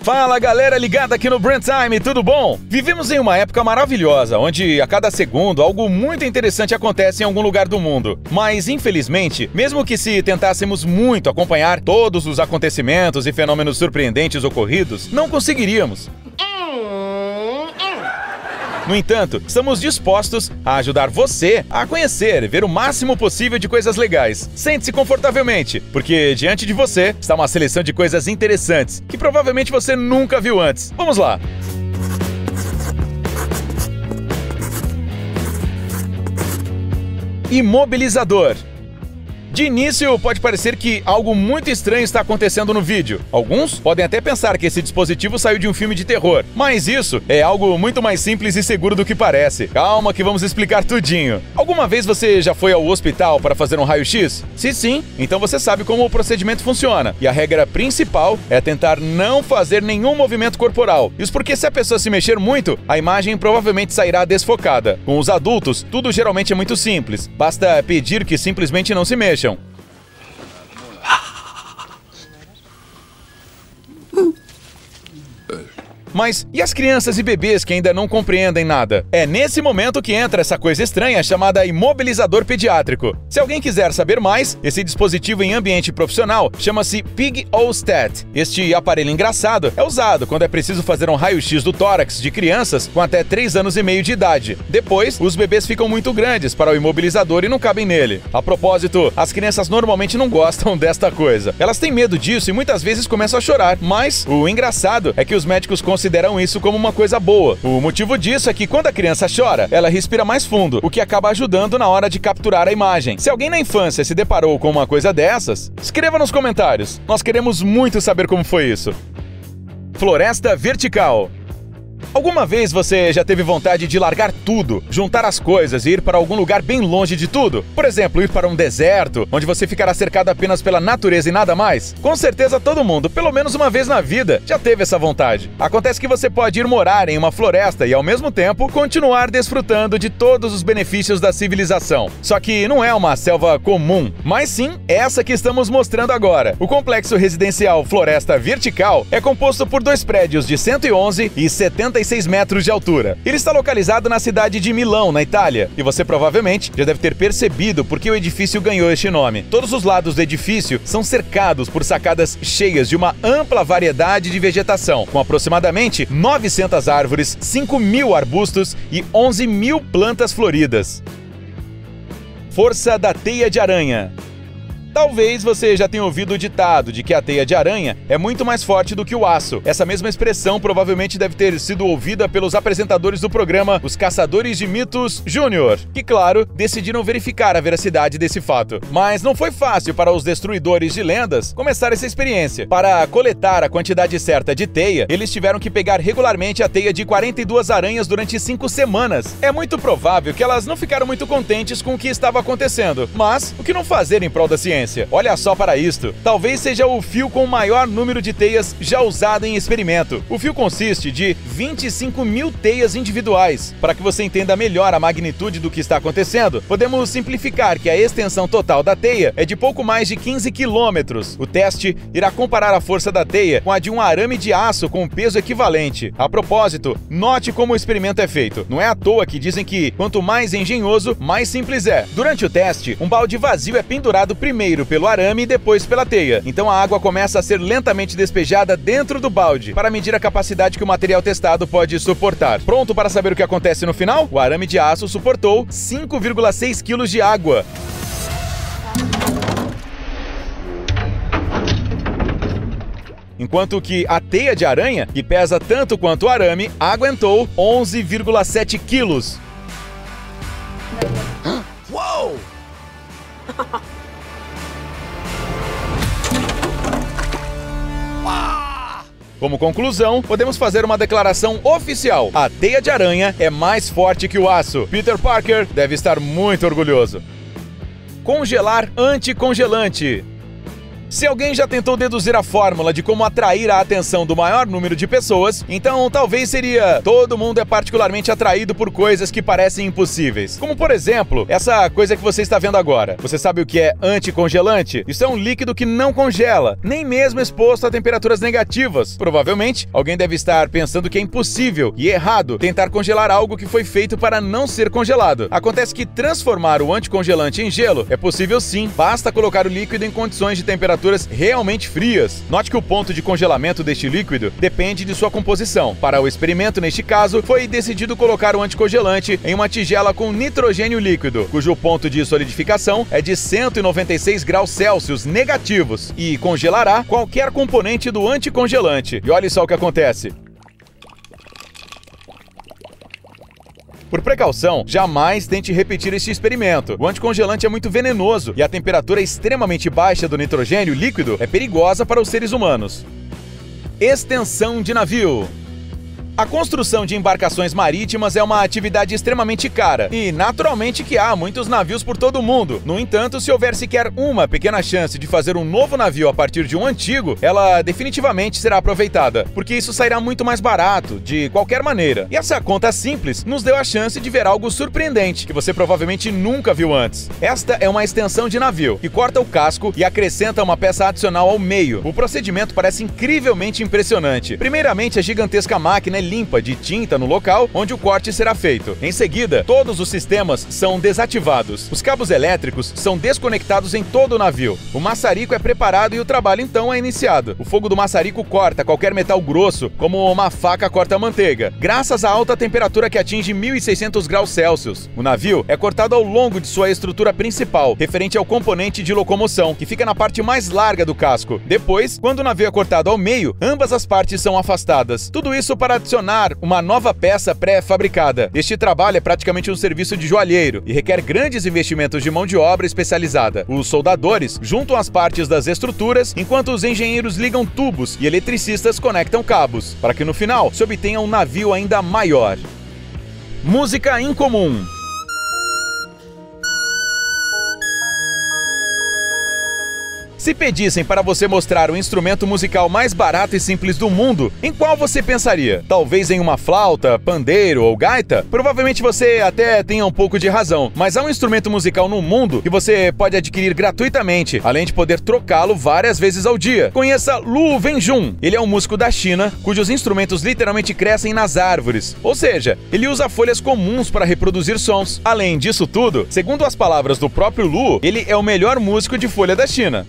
Fala galera ligada aqui no Brand Time, tudo bom? Vivemos em uma época maravilhosa, onde a cada segundo algo muito interessante acontece em algum lugar do mundo. Mas infelizmente, mesmo que se tentássemos muito acompanhar todos os acontecimentos e fenômenos surpreendentes ocorridos, não conseguiríamos. No entanto, estamos dispostos a ajudar você a conhecer e ver o máximo possível de coisas legais. Sente-se confortavelmente, porque diante de você está uma seleção de coisas interessantes que provavelmente você nunca viu antes. Vamos lá! Imobilizador. De início, pode parecer que algo muito estranho está acontecendo no vídeo. Alguns podem até pensar que esse dispositivo saiu de um filme de terror, mas isso é algo muito mais simples e seguro do que parece. Calma que vamos explicar tudinho. Alguma vez você já foi ao hospital para fazer um raio-x? Se sim, então você sabe como o procedimento funciona. E a regra principal é tentar não fazer nenhum movimento corporal. Isso porque se a pessoa se mexer muito, a imagem provavelmente sairá desfocada. Com os adultos, tudo geralmente é muito simples. Basta pedir que simplesmente não se mexam. Mas e as crianças e bebês que ainda não compreendem nada? É nesse momento que entra essa coisa estranha chamada imobilizador pediátrico. Se alguém quiser saber mais, esse dispositivo em ambiente profissional chama-se Pig-O-Stat. Este aparelho engraçado é usado quando é preciso fazer um raio-x do tórax de crianças com até 3 anos e meio de idade. Depois, os bebês ficam muito grandes para o imobilizador e não cabem nele. A propósito, as crianças normalmente não gostam desta coisa. Elas têm medo disso e muitas vezes começam a chorar. Mas o engraçado é que os médicos consideram isso como uma coisa boa. O motivo disso é que quando a criança chora, ela respira mais fundo, o que acaba ajudando na hora de capturar a imagem. Se alguém na infância se deparou com uma coisa dessas, escreva nos comentários. Nós queremos muito saber como foi isso. Floresta vertical. Alguma vez você já teve vontade de largar tudo, juntar as coisas e ir para algum lugar bem longe de tudo? Por exemplo, ir para um deserto, onde você ficará cercado apenas pela natureza e nada mais? Com certeza todo mundo, pelo menos uma vez na vida, já teve essa vontade. Acontece que você pode ir morar em uma floresta e, ao mesmo tempo, continuar desfrutando de todos os benefícios da civilização. Só que não é uma selva comum, mas sim essa que estamos mostrando agora. O complexo residencial Floresta Vertical é composto por 2 prédios de 111 e 76 metros de altura. Ele está localizado na cidade de Milão, na Itália, e você provavelmente já deve ter percebido porque o edifício ganhou este nome. Todos os lados do edifício são cercados por sacadas cheias de uma ampla variedade de vegetação, com aproximadamente 900 árvores, 5.000 arbustos e 11.000 plantas floridas. Força da teia de aranha. Talvez você já tenha ouvido o ditado de que a teia de aranha é muito mais forte do que o aço. Essa mesma expressão provavelmente deve ter sido ouvida pelos apresentadores do programa Os Caçadores de Mitos Júnior, que, claro, decidiram verificar a veracidade desse fato. Mas não foi fácil para os destruidores de lendas começar essa experiência. Para coletar a quantidade certa de teia, eles tiveram que pegar regularmente a teia de 42 aranhas durante 5 semanas. É muito provável que elas não ficaram muito contentes com o que estava acontecendo. Mas o que não fazer em prol da ciência? Olha só para isto. Talvez seja o fio com o maior número de teias já usado em experimento. O fio consiste de 25.000 teias individuais. Para que você entenda melhor a magnitude do que está acontecendo, podemos simplificar que a extensão total da teia é de pouco mais de 15 quilômetros. O teste irá comparar a força da teia com a de um arame de aço com um peso equivalente. A propósito, note como o experimento é feito. Não é à toa que dizem que quanto mais engenhoso, mais simples é. Durante o teste, um balde vazio é pendurado primeiro pelo arame e depois pela teia. Então a água começa a ser lentamente despejada dentro do balde para medir a capacidade que o material testado pode suportar. Pronto para saber o que acontece no final? O arame de aço suportou 5,6 kg de água. Enquanto que a teia de aranha, que pesa tanto quanto o arame, aguentou 11,7 quilos. Uou! Como conclusão, podemos fazer uma declaração oficial. A teia de aranha é mais forte que o aço. Peter Parker deve estar muito orgulhoso. Congelar anticongelante. Se alguém já tentou deduzir a fórmula de como atrair a atenção do maior número de pessoas, então talvez seria: todo mundo é particularmente atraído por coisas que parecem impossíveis. Como, por exemplo, essa coisa que você está vendo agora. Você sabe o que é anticongelante? Isso é um líquido que não congela, nem mesmo exposto a temperaturas negativas. Provavelmente, alguém deve estar pensando que é impossível e errado tentar congelar algo que foi feito para não ser congelado. Acontece que transformar o anticongelante em gelo é possível sim, basta colocar o líquido em condições de temperaturas realmente frias. Note que o ponto de congelamento deste líquido depende de sua composição. Para o experimento, neste caso, foi decidido colocar o anticongelante em uma tigela com nitrogênio líquido, cujo ponto de solidificação é de 196 graus Celsius negativos e congelará qualquer componente do anticongelante. E olha só o que acontece. Por precaução, jamais tente repetir este experimento. O anticongelante é muito venenoso e a temperatura extremamente baixa do nitrogênio líquido é perigosa para os seres humanos. Extensão de navio. A construção de embarcações marítimas é uma atividade extremamente cara e, naturalmente, que há muitos navios por todo o mundo. No entanto, se houver sequer uma pequena chance de fazer um novo navio a partir de um antigo, ela definitivamente será aproveitada, porque isso sairá muito mais barato, de qualquer maneira. E essa conta simples nos deu a chance de ver algo surpreendente, que você provavelmente nunca viu antes. Esta é uma extensão de navio, que corta o casco e acrescenta uma peça adicional ao meio. O procedimento parece incrivelmente impressionante. Primeiramente, a gigantesca máquina é limpa de tinta no local onde o corte será feito. Em seguida, todos os sistemas são desativados. Os cabos elétricos são desconectados em todo o navio. O maçarico é preparado e o trabalho então é iniciado. O fogo do maçarico corta qualquer metal grosso, como uma faca corta manteiga, graças à alta temperatura que atinge 1.600 graus Celsius. O navio é cortado ao longo de sua estrutura principal, referente ao componente de locomoção, que fica na parte mais larga do casco. Depois, quando o navio é cortado ao meio, ambas as partes são afastadas. Tudo isso para adicionar uma nova peça pré-fabricada. Este trabalho é praticamente um serviço de joalheiro e requer grandes investimentos de mão de obra especializada. Os soldadores juntam as partes das estruturas, enquanto os engenheiros ligam tubos e eletricistas conectam cabos, para que no final se obtenha um navio ainda maior. Música incomum. Se pedissem para você mostrar o instrumento musical mais barato e simples do mundo, em qual você pensaria? Talvez em uma flauta, pandeiro ou gaita? Provavelmente você até tenha um pouco de razão, mas há um instrumento musical no mundo que você pode adquirir gratuitamente, além de poder trocá-lo várias vezes ao dia. Conheça Lu Wenjun. Ele é um músico da China, cujos instrumentos literalmente crescem nas árvores. Ou seja, ele usa folhas comuns para reproduzir sons. Além disso tudo, segundo as palavras do próprio Lu, ele é o melhor músico de folha da China.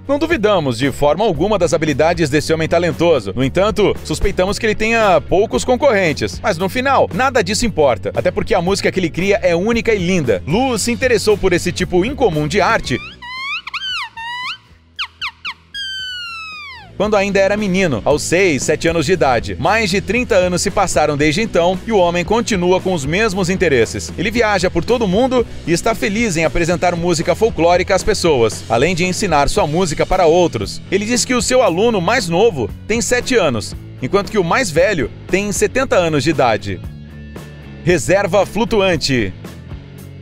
Não duvidamos de forma alguma das habilidades desse homem talentoso. No entanto, suspeitamos que ele tenha poucos concorrentes. Mas no final, nada disso importa. Até porque a música que ele cria é única e linda. Lu se interessou por esse tipo incomum de arte quando ainda era menino, aos 6, 7 anos de idade. Mais de 30 anos se passaram desde então e o homem continua com os mesmos interesses. Ele viaja por todo o mundo e está feliz em apresentar música folclórica às pessoas, além de ensinar sua música para outros. Ele diz que o seu aluno mais novo tem 7 anos, enquanto que o mais velho tem 70 anos de idade. Reserva flutuante.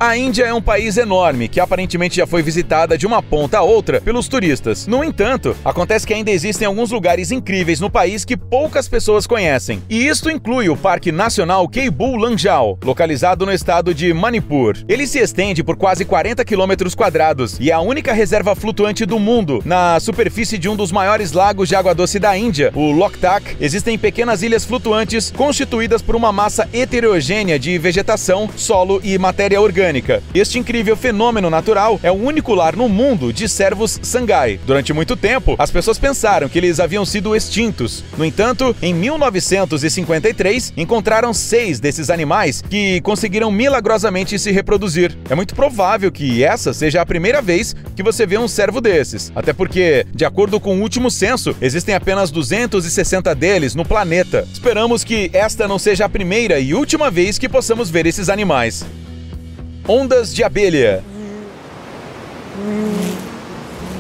A Índia é um país enorme, que aparentemente já foi visitada de uma ponta a outra pelos turistas. No entanto, acontece que ainda existem alguns lugares incríveis no país que poucas pessoas conhecem. E isto inclui o Parque Nacional Keibul Lanjao, localizado no estado de Manipur. Ele se estende por quase 40 quilômetros quadrados e é a única reserva flutuante do mundo. Na superfície de um dos maiores lagos de água doce da Índia, o Loktak, existem pequenas ilhas flutuantes constituídas por uma massa heterogênea de vegetação, solo e matéria orgânica. Este incrível fenômeno natural é o único lar no mundo de cervos sangai. Durante muito tempo, as pessoas pensaram que eles haviam sido extintos. No entanto, em 1953, encontraram 6 desses animais que conseguiram milagrosamente se reproduzir. É muito provável que essa seja a primeira vez que você vê um cervo desses. Até porque, de acordo com o último censo, existem apenas 260 deles no planeta. Esperamos que esta não seja a primeira e última vez que possamos ver esses animais. Ondas de abelha.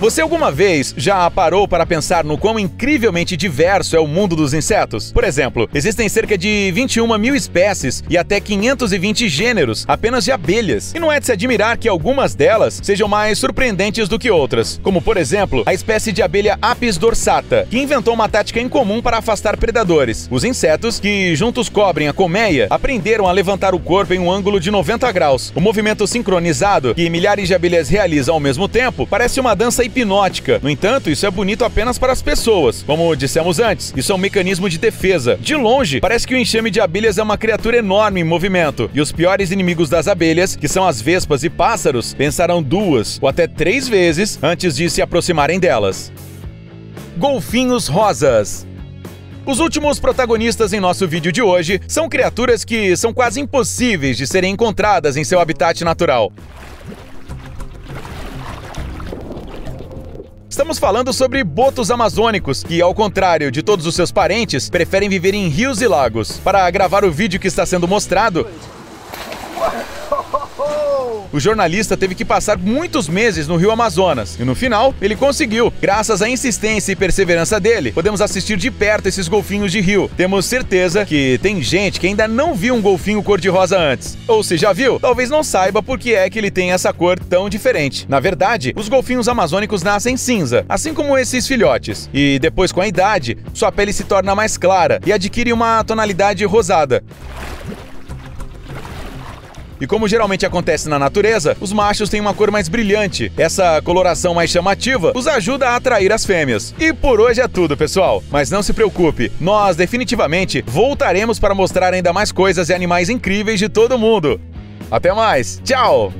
Você alguma vez já parou para pensar no quão incrivelmente diverso é o mundo dos insetos? Por exemplo, existem cerca de 21 mil espécies e até 520 gêneros apenas de abelhas. E não é de se admirar que algumas delas sejam mais surpreendentes do que outras, como por exemplo, a espécie de abelha Apis dorsata, que inventou uma tática incomum para afastar predadores. Os insetos, que juntos cobrem a colmeia, aprenderam a levantar o corpo em um ângulo de 90 graus. O movimento sincronizado, que milhares de abelhas realizam ao mesmo tempo, parece uma dança hipnótica. No entanto, isso é bonito apenas para as pessoas. Como dissemos antes, isso é um mecanismo de defesa. De longe, parece que o enxame de abelhas é uma criatura enorme em movimento, e os piores inimigos das abelhas, que são as vespas e pássaros, pensarão 2 ou até 3 vezes antes de se aproximarem delas. Golfinhos rosas. Os últimos protagonistas em nosso vídeo de hoje são criaturas que são quase impossíveis de serem encontradas em seu habitat natural. Estamos falando sobre botos amazônicos, que, ao contrário de todos os seus parentes, preferem viver em rios e lagos. Para gravar o vídeo que está sendo mostrado, o jornalista teve que passar muitos meses no Rio Amazonas, e no final, ele conseguiu. Graças à insistência e perseverança dele, podemos assistir de perto esses golfinhos de rio. Temos certeza que tem gente que ainda não viu um golfinho cor-de-rosa antes. Ou se já viu, talvez não saiba por que é que ele tem essa cor tão diferente. Na verdade, os golfinhos amazônicos nascem cinza, assim como esses filhotes. E depois, com a idade, sua pele se torna mais clara e adquire uma tonalidade rosada. E como geralmente acontece na natureza, os machos têm uma cor mais brilhante. Essa coloração mais chamativa os ajuda a atrair as fêmeas. E por hoje é tudo, pessoal. Mas não se preocupe, nós definitivamente voltaremos para mostrar ainda mais coisas e animais incríveis de todo mundo. Até mais, tchau!